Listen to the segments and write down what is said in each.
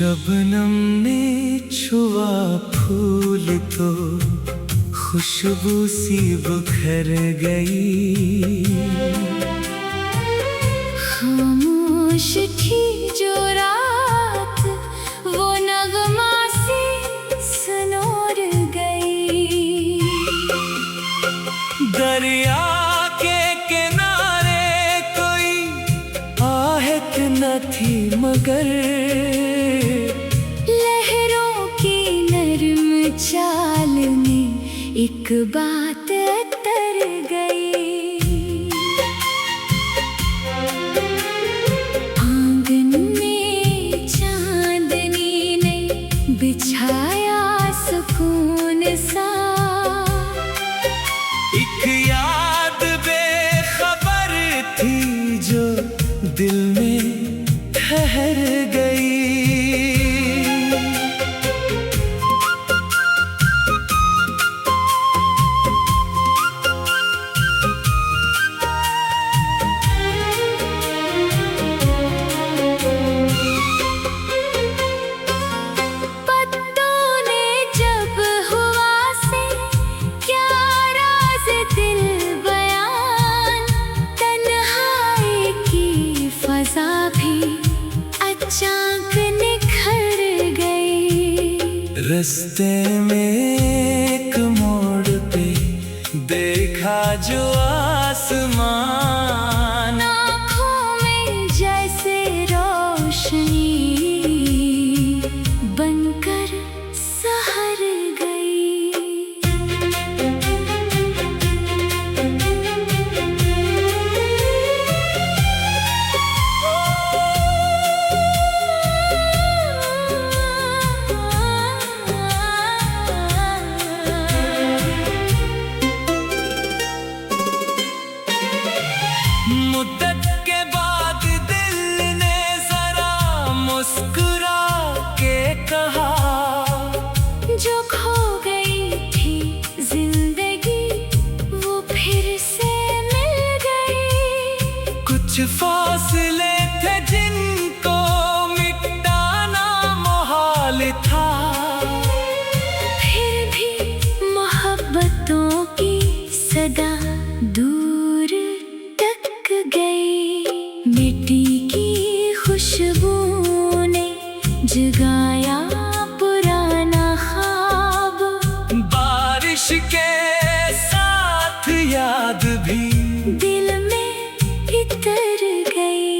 शबनम ने छुआ फूल तो खुशबू सी बिखर गई। खामोश थी जो रात वो नगमा सी सनोर गई। दरिया के किनारे कोई आहट न थी मगर लहरों की नरम चाल में एक बात तर गई। आंगन में चांदनी ने बिछाया सुकून सा। एक याद बेखबर थी जो दिल में ठहर गई। रास्ते में एक मोड़ पे देखा जो आसमान, आँखों में जैसे रोशनी बनकर सहर गई। मुद्दत के बाद दिल ने जरा मुस्कुरा के कहा, जो खो गई थी जिंदगी वो फिर से मिल गई। कुछ फासले थे जिनको मिटाना मुहाल था, फिर भी मोहब्बतों की सदा दूर तक गई। मिट्टी की खुशबू ने जगाया पुराना ख्वाब। बारिश के साथ याद भी दिल में इतर गई।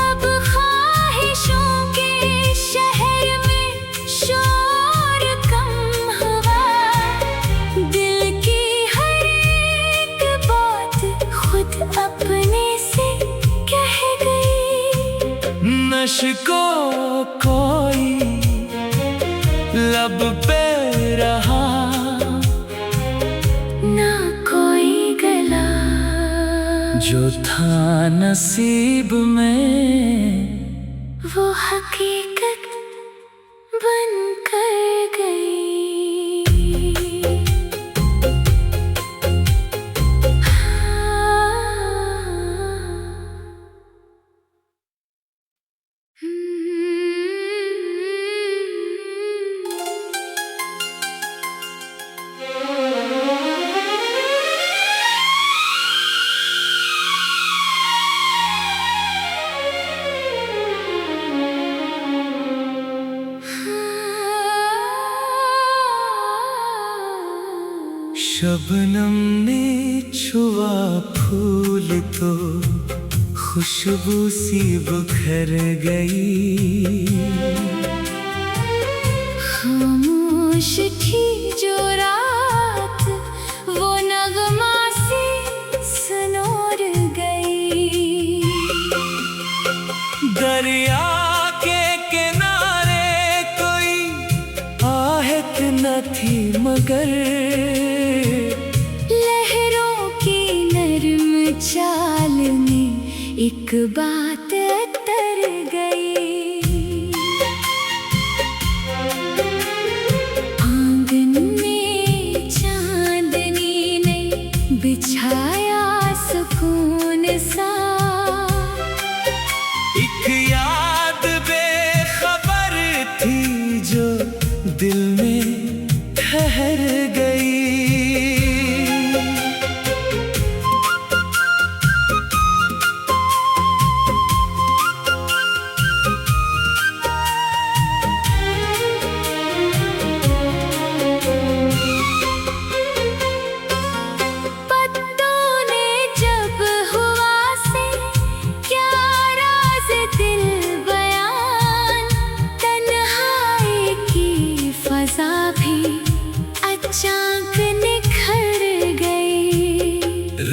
अब ख्वाहिशों के शहर में शोर कम हुआ। दिल की हर एक बात खुद अपने से कह गई। नशको कोई लब पे रहा, ना कोई गला जो था नसीब में वो हकीकत बन कर गई। शबनम ने छुआ फूल तो खुशबू सी बिखर गई। खामोश थी जो रात वो नगमा सी सनोर गई। दरिया के किनारे कोई आहट न थी मगर लहरों की नरम चाल में एक बात तर गई।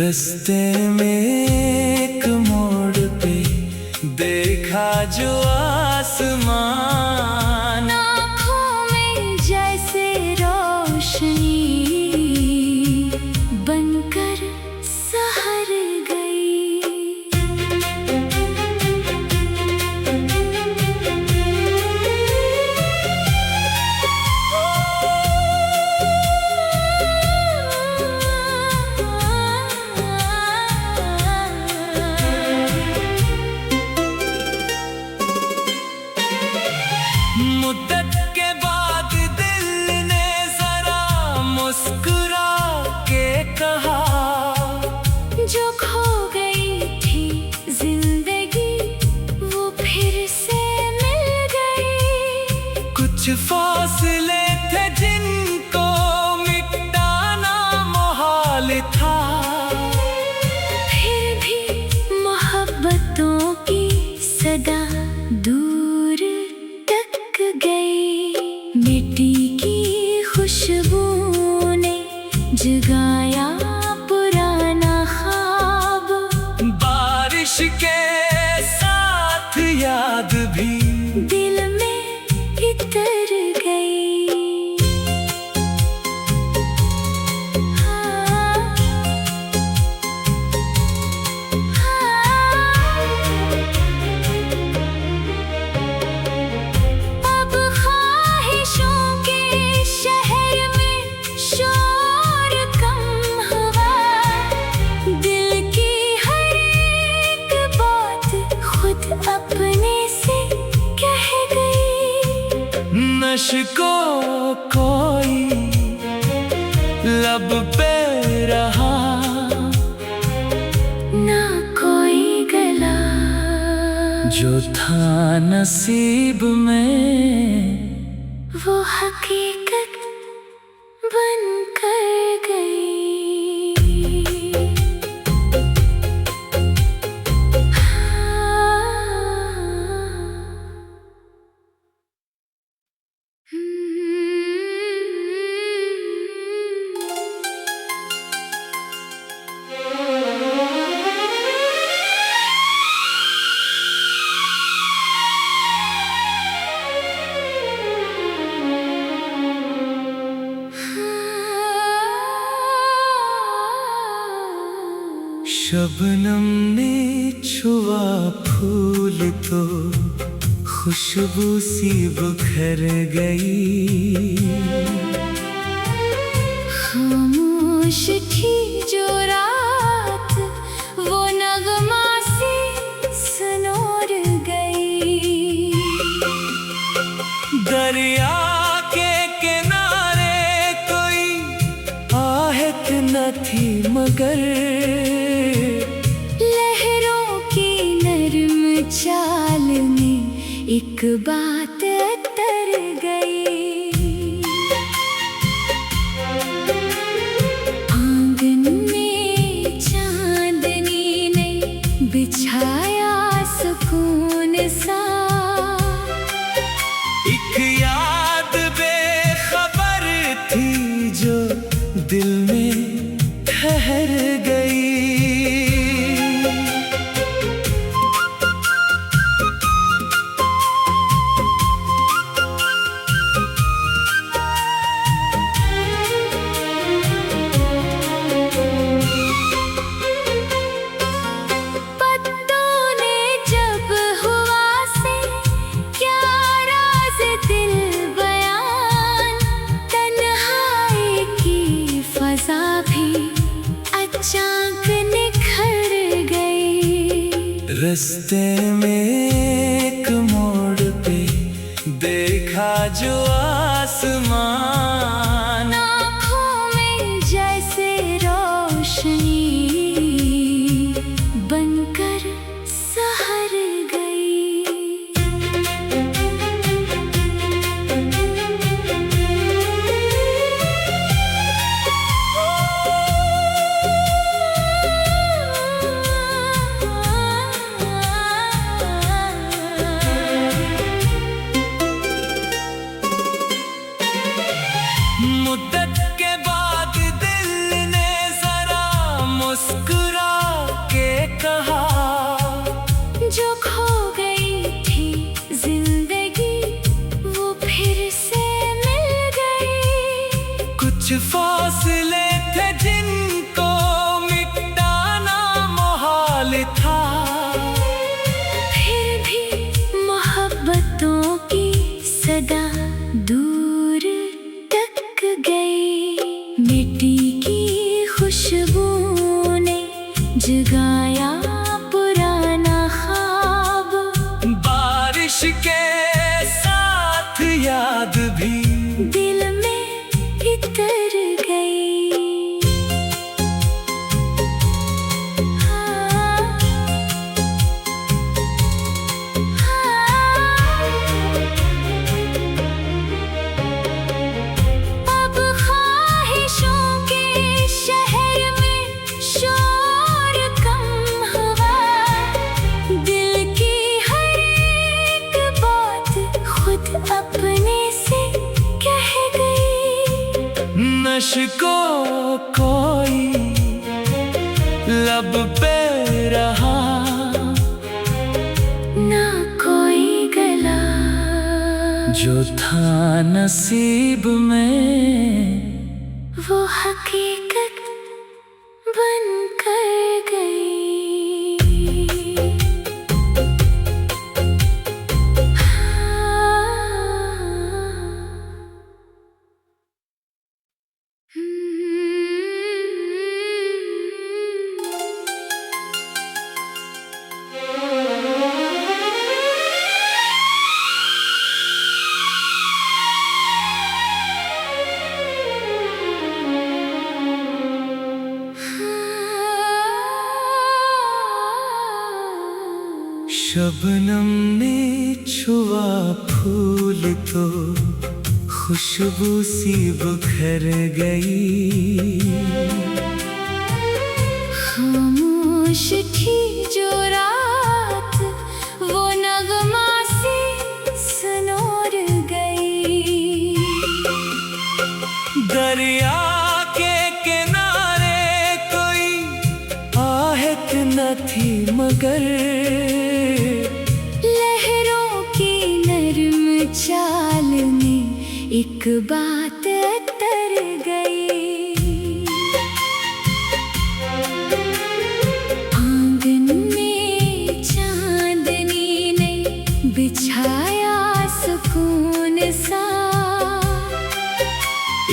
रास्ते में एक मोड़ पे देखा जो आसमान, आँखों में जैसे रोशनी बनकर सहर गई। मुद्दत के बाद दिल ने जरा मुस्कुरा के कहा, जो खो गई थी जिंदगी वो फिर से मिल गई। कुछ फासले थे जिनको मिटाना मुहाल था, फिर भी मोहब्बतों की सदा दूर तक गई। मिट्टी की खुशबू ने जगाया पुराना ख्वाब, बारिश के साथ याद भी दिल में इतर गई। अब ख्वाहिशों के शहर में शोर कम हुआ, दिल की हर एक बात खुद अपने से कह गई। नशको कोई लब पे रहा, ना कोई गला जो था नसीब में वो हकीकत बन कर गई। शबनम ने छुआ फूल तो खुशबू सी बिखर गई। खामोश थी जो रात वो नगमा सी सुनोर गई। दरिया के किनारे कोई आहट न थी मगर लहरों की नरम चाल में एक बात तर गई। आंगन में चांदनी ने बिछाया सुकून सा, एक याद बेखबर थी जो दिल में ठहर गई। रास्ते में एक मोड़ पे देखा जो आसमान, आँखों में जैसे रोशनी बनकर सहर गई। कुछ फासले थे जिनको मिटाना मुहाल था, फिर भी मोहब्बतों की सदा दूर तक गई। मिट्टी की खुशबू ने जगाया पुराना ख्वाब, बारिश के साथ याद भी दिल में इतर गई। अब ख्वाहिशों के शहर में शोर कम हुआ, दिल की हर एक बात खुद अपने से कह गई। नश को कोई लब पे रहा, ना कोई गला, जो था नसीब में वो हकीकत बन कर गई। शबनम ने छुआ फूल तो खुशबू सी बिखर गई। खामोश थी जो रात, वो नगमा सी सनोर गई। दरिया के किनारे कोई आहट न थी मगर लहरों की नरम चाल में एक बात तर गई। आंगन में चांदनी ने बिछाया सुकून सा,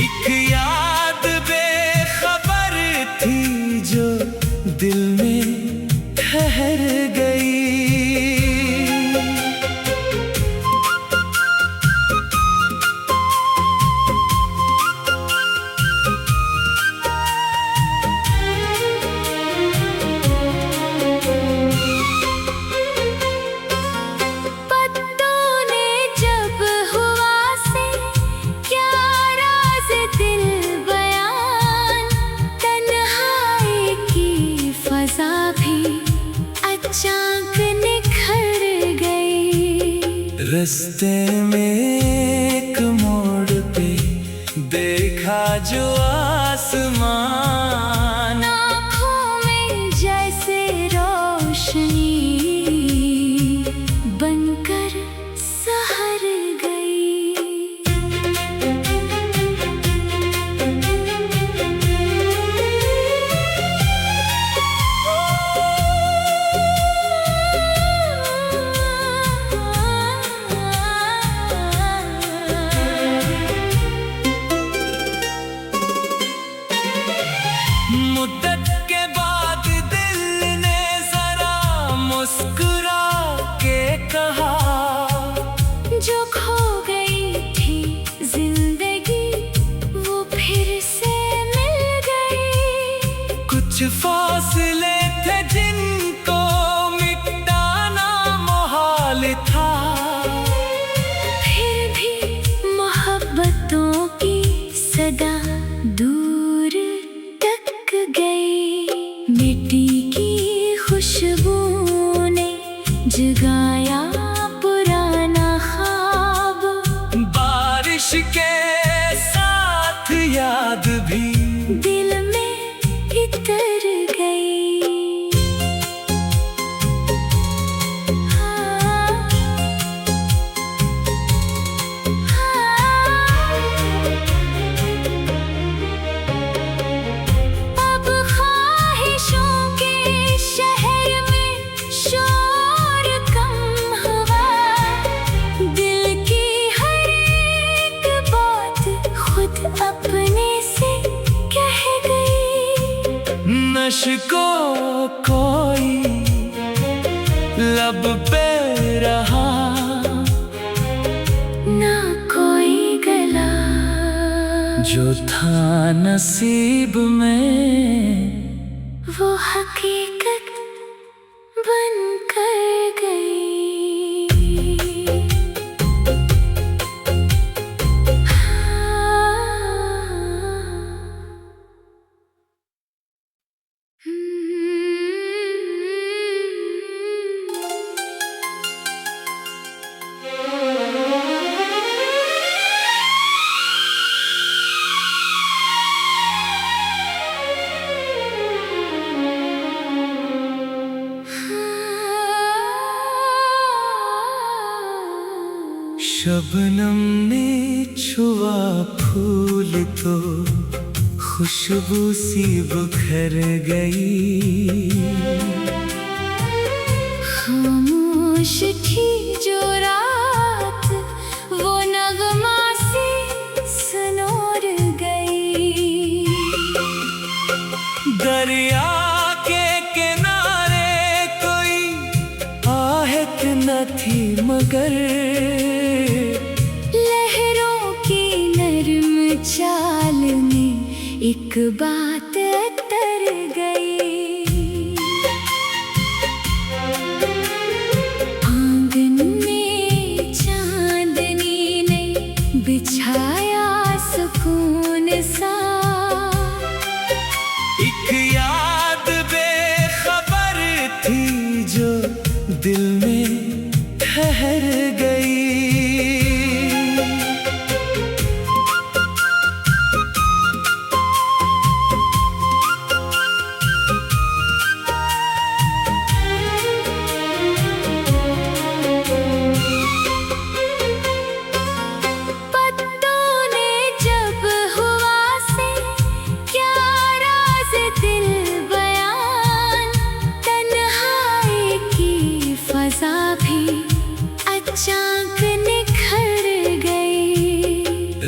एक याद बेखबर थी जो दिल में ठहर गई। रास्ते में एक मोड़ पे देखा जो आसमान, आँखों में जैसे रोशनी बनकर सहर मुद्दत के बाद दिल ने जरा मुस्कुरा के कहा, जो खो गई थी जिंदगी वो फिर से मिल गई। कुछ फासले थे जिनको मिटाना मुहाल था, फिर भी मोहब्बतों की सदा दूर तक गई। मिट्टी की खुशबू ने जगाया पुराना ख्वाब, बारिश के साथ याद भी दिल में इतर गई। मुझको कोई लब पे रहा, ना कोई गला। जो था नसीब में वो हकीकत बन कर गई। शबनम ने छुआ फूल तो खुशबू सी बिखर गई। खामोश थी जो रात वो नगमा सी सुनोर गई। दरिया के किनारे कोई आहट न थी मगर चाल में एक बात तर गई। आंगन में चांदनी ने बिछाया सुकून सा। एक याद बेखबर थी जो दिल में ठहर गई।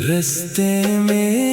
रास्ते में